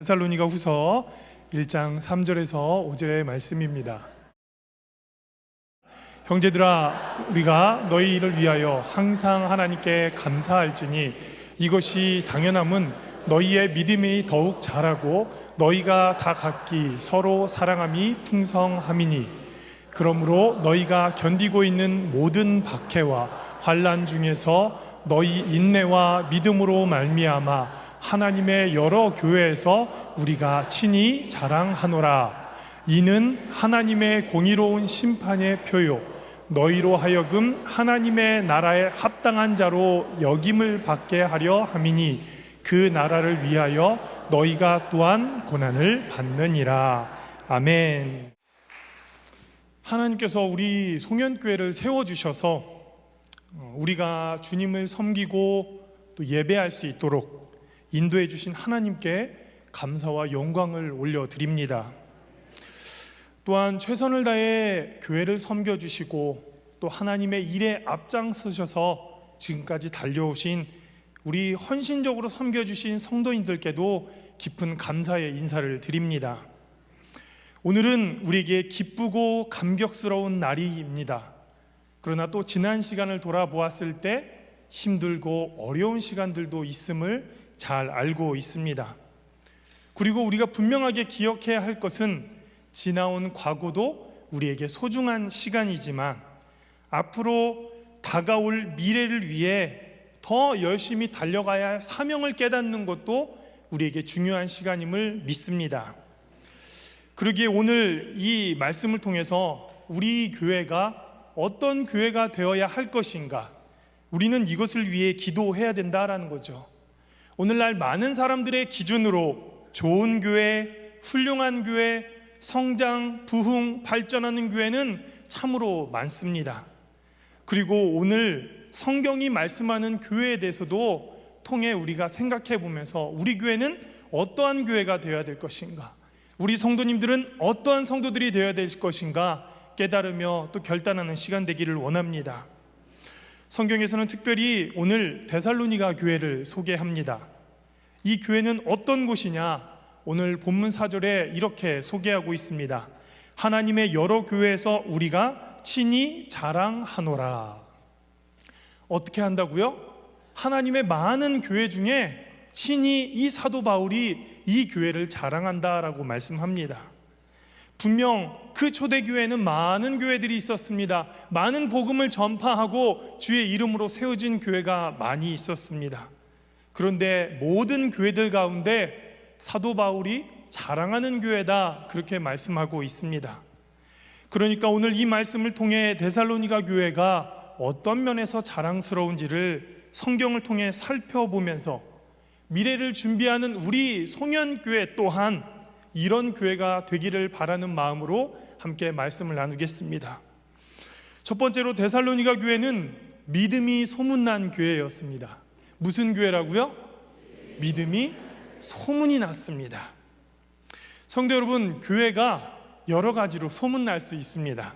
데살로니가 후서 1장 3절에서 5절의 말씀입니다. 형제들아, 우리가 너희를 위하여 항상 하나님께 감사할지니 이것이 당연함은 너희의 믿음이 더욱 자라고 너희가 다 각기 서로 사랑함이 풍성함이니, 그러므로 너희가 견디고 있는 모든 박해와 환난 중에서 너희 인내와 믿음으로 말미암아 하나님의 여러 교회에서 우리가 친히 자랑하노라. 이는 하나님의 공의로운 심판의 표요 너희로 하여금 하나님의 나라에 합당한 자로 여김을 받게 하려 함이니, 그 나라를 위하여 너희가 또한 고난을 받느니라. 아멘. 하나님께서 우리 송현교회를 세워주셔서 우리가 주님을 섬기고 또 예배할 수 있도록 인도해 주신 하나님께 감사와 영광을 올려드립니다. 또한 최선을 다해 교회를 섬겨주시고 또 하나님의 일에 앞장서셔서 지금까지 달려오신 우리 헌신적으로 섬겨주신 성도인들께도 깊은 감사의 인사를 드립니다. 오늘은 우리에게 기쁘고 감격스러운 날입니다. 그러나 또 지난 시간을 돌아보았을 때 힘들고 어려운 시간들도 있음을 잘 알고 있습니다. 그리고 우리가 분명하게 기억해야 할 것은 지나온 과거도 우리에게 소중한 시간이지만 앞으로 다가올 미래를 위해 더 열심히 달려가야 할 사명을 깨닫는 것도 우리에게 중요한 시간임을 믿습니다. 그러기에 오늘 이 말씀을 통해서 우리 교회가 어떤 교회가 되어야 할 것인가, 우리는 이것을 위해 기도해야 된다라는 거죠. 오늘날 많은 사람들의 기준으로 좋은 교회, 훌륭한 교회, 성장, 부흥, 발전하는 교회는 참으로 많습니다. 그리고 오늘 성경이 말씀하는 교회에 대해서도 통해 우리가 생각해 보면서 우리 교회는 어떠한 교회가 되어야 될 것인가, 우리 성도님들은 어떠한 성도들이 되어야 될 것인가 깨달으며 또 결단하는 시간 되기를 원합니다. 성경에서는 특별히 오늘 데살로니가 교회를 소개합니다. 이 교회는 어떤 곳이냐? 오늘 본문 4절에 이렇게 소개하고 있습니다. 하나님의 여러 교회에서 우리가 친히 자랑하노라. 어떻게 한다고요? 하나님의 많은 교회 중에 친히 이 사도 바울이 이 교회를 자랑한다라고 말씀합니다. 분명 그 초대교회에는 많은 교회들이 있었습니다. 많은 복음을 전파하고 주의 이름으로 세워진 교회가 많이 있었습니다. 그런데 모든 교회들 가운데 사도 바울이 자랑하는 교회다, 그렇게 말씀하고 있습니다. 그러니까 오늘 이 말씀을 통해 데살로니가 교회가 어떤 면에서 자랑스러운지를 성경을 통해 살펴보면서 미래를 준비하는 우리 송현교회 또한 이런 교회가 되기를 바라는 마음으로 함께 말씀을 나누겠습니다. 첫 번째로 데살로니가 교회는 믿음이 소문난 교회였습니다. 무슨 교회라고요? 믿음이 소문이 났습니다. 성도 여러분, 교회가 여러 가지로 소문날 수 있습니다.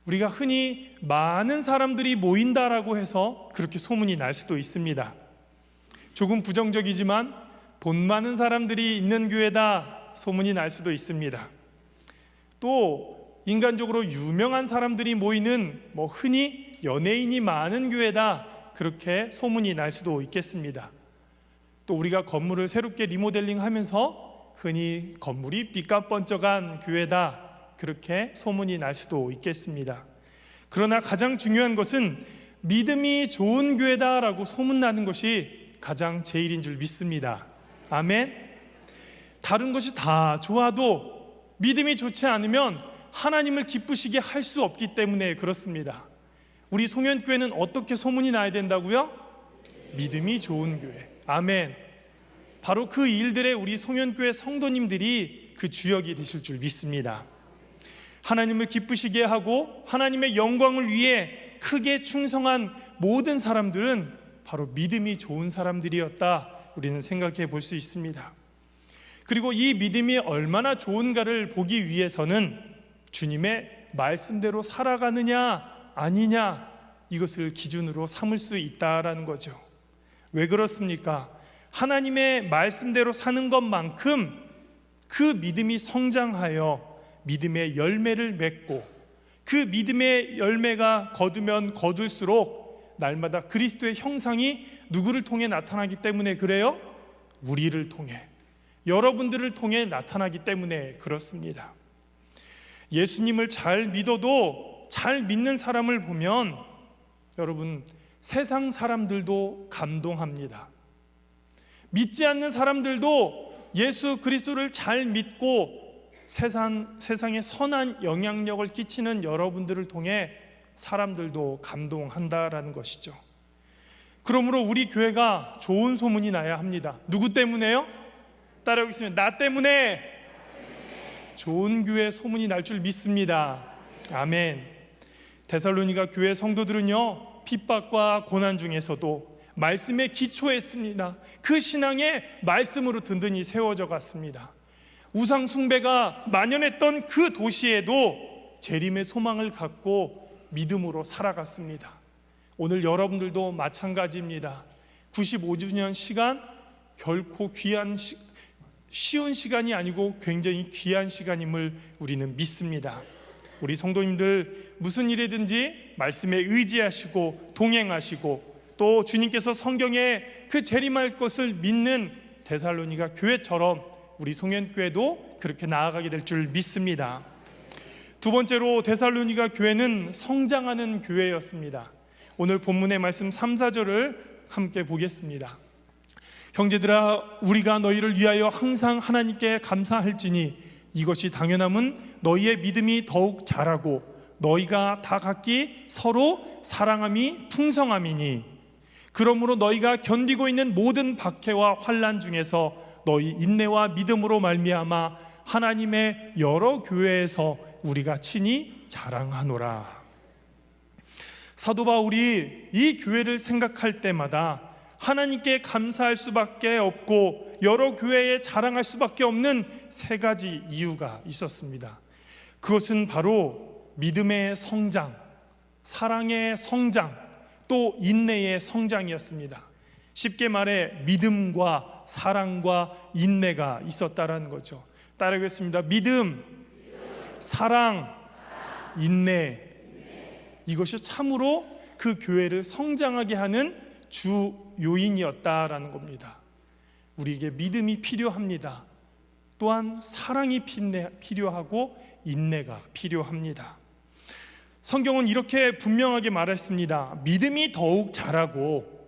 우리가 흔히 많은 사람들이 모인다라고 해서 그렇게 소문이 날 수도 있습니다. 조금 부정적이지만 돈 많은 사람들이 있는 교회다, 소문이 날 수도 있습니다. 또 인간적으로 유명한 사람들이 모이는 흔히 연예인이 많은 교회다, 그렇게 소문이 날 수도 있겠습니다. 또 우리가 건물을 새롭게 리모델링 하면서 흔히 건물이 삐까뻔쩍한 교회다, 그렇게 소문이 날 수도 있겠습니다. 그러나 가장 중요한 것은 믿음이 좋은 교회다라고 소문나는 것이 가장 제일인 줄 믿습니다. 아멘. 다른 것이 다 좋아도 믿음이 좋지 않으면 하나님을 기쁘시게 할 수 없기 때문에 그렇습니다. 우리 송현교회는 어떻게 소문이 나야 된다고요? 믿음이 좋은 교회. 아멘. 바로 그 일들에 우리 송현교회 성도님들이 그 주역이 되실 줄 믿습니다. 하나님을 기쁘시게 하고 하나님의 영광을 위해 크게 충성한 모든 사람들은 바로 믿음이 좋은 사람들이었다, 우리는 생각해 볼 수 있습니다. 그리고 이 믿음이 얼마나 좋은가를 보기 위해서는 주님의 말씀대로 살아가느냐 아니냐, 이것을 기준으로 삼을 수 있다라는 거죠. 왜 그렇습니까? 하나님의 말씀대로 사는 것만큼 그 믿음이 성장하여 믿음의 열매를 맺고, 그 믿음의 열매가 거두면 거둘수록 날마다 그리스도의 형상이 누구를 통해 나타나기 때문에 그래요? 우리를 통해, 여러분들을 통해 나타나기 때문에 그렇습니다. 예수님을 잘 믿어도 잘 믿는 사람을 보면 여러분, 세상 사람들도 감동합니다. 믿지 않는 사람들도 예수 그리스도를 잘 믿고 세상에 선한 영향력을 끼치는 여러분들을 통해 사람들도 감동한다라는 것이죠. 그러므로 우리 교회가 좋은 소문이 나야 합니다. 누구 때문에요? 따라오겠습니다. 나 때문에 좋은 교회 소문이 날 줄 믿습니다. 아멘. 데살로니가 교회 성도들은요, 핍박과 고난 중에서도 말씀에 기초했습니다. 그 신앙에 말씀으로 든든히 세워져 갔습니다. 우상 숭배가 만연했던 그 도시에도 재림의 소망을 갖고 믿음으로 살아갔습니다. 오늘 여러분들도 마찬가지입니다. 95주년 시간, 결코 쉬운 시간이 아니고 굉장히 귀한 시간임을 우리는 믿습니다. 우리 성도님들, 무슨 일이든지 말씀에 의지하시고 동행하시고, 또 주님께서 성경에 그 재림할 것을 믿는 데살로니가 교회처럼 우리 송현교회도 그렇게 나아가게 될 줄 믿습니다. 두 번째로 데살로니가 교회는 성장하는 교회였습니다. 오늘 본문의 말씀 3, 4절을 함께 보겠습니다. 형제들아, 우리가 너희를 위하여 항상 하나님께 감사할지니 이것이 당연함은 너희의 믿음이 더욱 자라고 너희가 다 각기 서로 사랑함이 풍성함이니, 그러므로 너희가 견디고 있는 모든 박해와 환난 중에서 너희 인내와 믿음으로 말미암아 하나님의 여러 교회에서 우리가 친히 자랑하노라. 사도 바울이 이 교회를 생각할 때마다 하나님께 감사할 수밖에 없고 여러 교회에 자랑할 수밖에 없는 세 가지 이유가 있었습니다. 그것은 바로 믿음의 성장, 사랑의 성장, 또 인내의 성장이었습니다. 쉽게 말해 믿음과 사랑과 인내가 있었다라는 거죠. 따라하겠습니다. 믿음, 사랑, 인내. 이것이 참으로 그 교회를 성장하게 하는 주 요인이었다라는 겁니다. 우리에게 믿음이 필요합니다. 또한 사랑이 필요하고 인내가 필요합니다. 성경은 이렇게 분명하게 말했습니다. 믿음이 더욱 자라고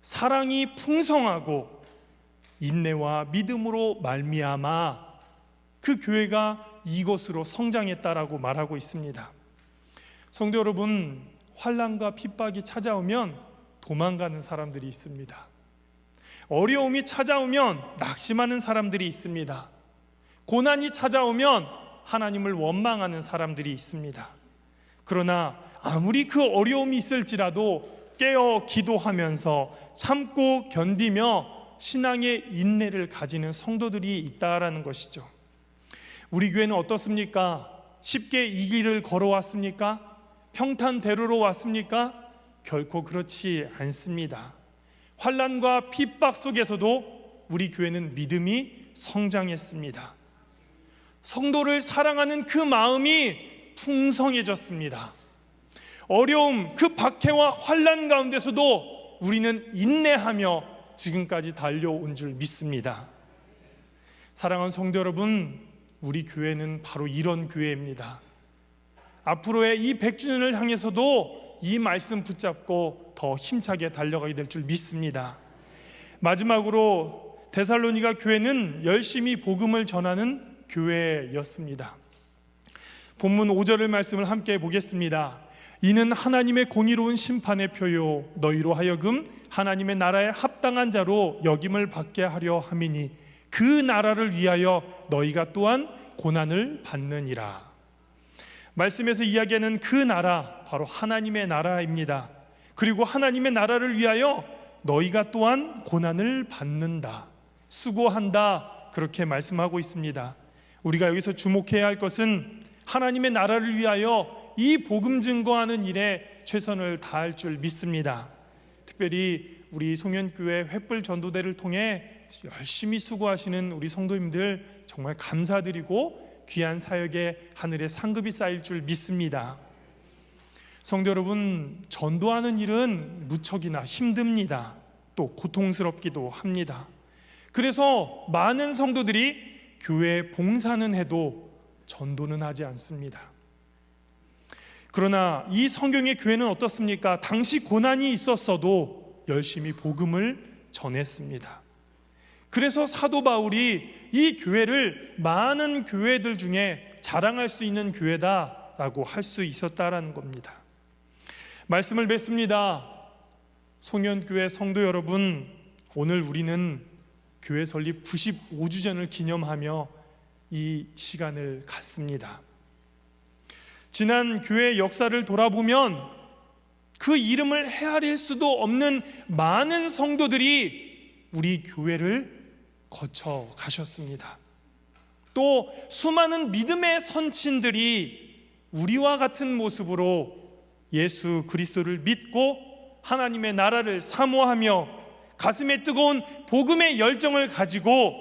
사랑이 풍성하고 인내와 믿음으로 말미암아 그 교회가 이것으로 성장했다라고 말하고 있습니다. 성도 여러분, 환난과 핍박이 찾아오면 도망가는 사람들이 있습니다. 어려움이 찾아오면 낙심하는 사람들이 있습니다. 고난이 찾아오면 하나님을 원망하는 사람들이 있습니다. 그러나 아무리 그 어려움이 있을지라도 깨어 기도하면서 참고 견디며 신앙의 인내를 가지는 성도들이 있다라는 것이죠. 우리 교회는 어떻습니까? 쉽게 이 길을 걸어왔습니까? 평탄대로로 왔습니까? 결코 그렇지 않습니다. 환난과 핍박 속에서도 우리 교회는 믿음이 성장했습니다. 성도를 사랑하는 그 마음이 풍성해졌습니다. 어려움, 그 박해와 환난 가운데서도 우리는 인내하며 지금까지 달려온 줄 믿습니다. 사랑하는 성도 여러분, 우리 교회는 바로 이런 교회입니다. 앞으로의 이 100주년을 향해서도 이 말씀 붙잡고 더 힘차게 달려가게 될 줄 믿습니다. 마지막으로 데살로니가 교회는 열심히 복음을 전하는 교회였습니다. 본문 5절의 말씀을 함께 보겠습니다. 이는 하나님의 공의로운 심판의 표요 너희로 하여금 하나님의 나라에 합당한 자로 여김을 받게 하려 함이니 그 나라를 위하여 너희가 또한 고난을 받느니라. 말씀에서 이야기하는 그 나라, 바로 하나님의 나라입니다. 그리고 하나님의 나라를 위하여 너희가 또한 고난을 받는다, 수고한다, 그렇게 말씀하고 있습니다. 우리가 여기서 주목해야 할 것은 하나님의 나라를 위하여 이 복음 증거하는 일에 최선을 다할 줄 믿습니다. 특별히 우리 송년교회 횃불 전도대를 통해 열심히 수고하시는 우리 성도님들 정말 감사드리고 귀한 사역에 하늘의 상급이 쌓일 줄 믿습니다. 성도 여러분, 전도하는 일은 무척이나 힘듭니다. 또 고통스럽기도 합니다. 그래서 많은 성도들이 교회 봉사는 해도 전도는 하지 않습니다. 그러나 이 성경의 교회는 어떻습니까? 당시 고난이 있었어도 열심히 복음을 전했습니다. 그래서 사도 바울이 이 교회를 많은 교회들 중에 자랑할 수 있는 교회다라고 할 수 있었다라는 겁니다. 말씀을 맺습니다. 송년교회 성도 여러분, 오늘 우리는 교회 설립 95주년을 기념하며 이 시간을 갖습니다. 지난 교회 역사를 돌아보면 그 이름을 헤아릴 수도 없는 많은 성도들이 우리 교회를 거쳐 가셨습니다. 또 수많은 믿음의 선친들이 우리와 같은 모습으로 예수 그리스도를 믿고 하나님의 나라를 사모하며 가슴에 뜨거운 복음의 열정을 가지고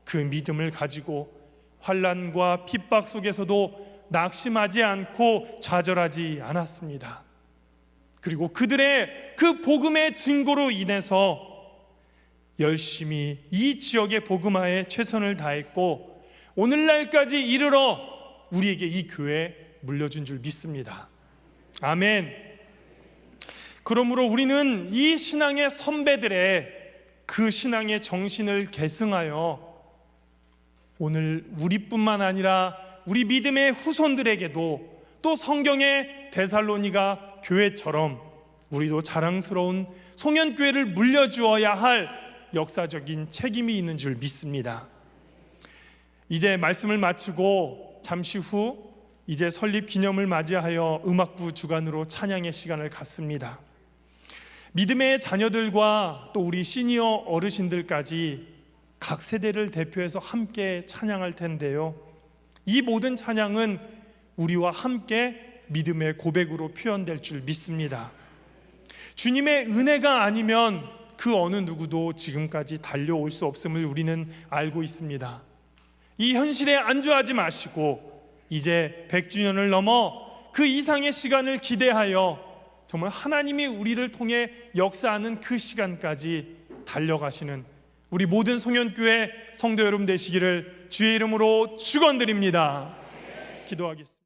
그 믿음을 가지고 환난과 핍박 속에서도 낙심하지 않고 좌절하지 않았습니다. 그리고 그들의 그 복음의 증거로 인해서 열심히 이 지역의 복음화에 최선을 다했고 오늘날까지 이르러 우리에게 이 교회에 물려준 줄 믿습니다. 아멘. 그러므로 우리는 이 신앙의 선배들의 그 신앙의 정신을 계승하여 오늘 우리뿐만 아니라 우리 믿음의 후손들에게도 또 성경의 데살로니가 교회처럼 우리도 자랑스러운 송년교회를 물려주어야 할 역사적인 책임이 있는 줄 믿습니다. 이제 말씀을 마치고 잠시 후 이제 설립 기념을 맞이하여 음악부 주관으로 찬양의 시간을 갖습니다. 믿음의 자녀들과 또 우리 시니어 어르신들까지 각 세대를 대표해서 함께 찬양할 텐데요, 이 모든 찬양은 우리와 함께 믿음의 고백으로 표현될 줄 믿습니다. 주님의 은혜가 아니면 그 어느 누구도 지금까지 달려올 수 없음을 우리는 알고 있습니다. 이 현실에 안주하지 마시고 이제 100주년을 넘어 그 이상의 시간을 기대하여 정말 하나님이 우리를 통해 역사하는 그 시간까지 달려가시는 우리 모든 송년교회 성도 여러분 되시기를 주의 이름으로 축원드립니다. 기도하겠습니다.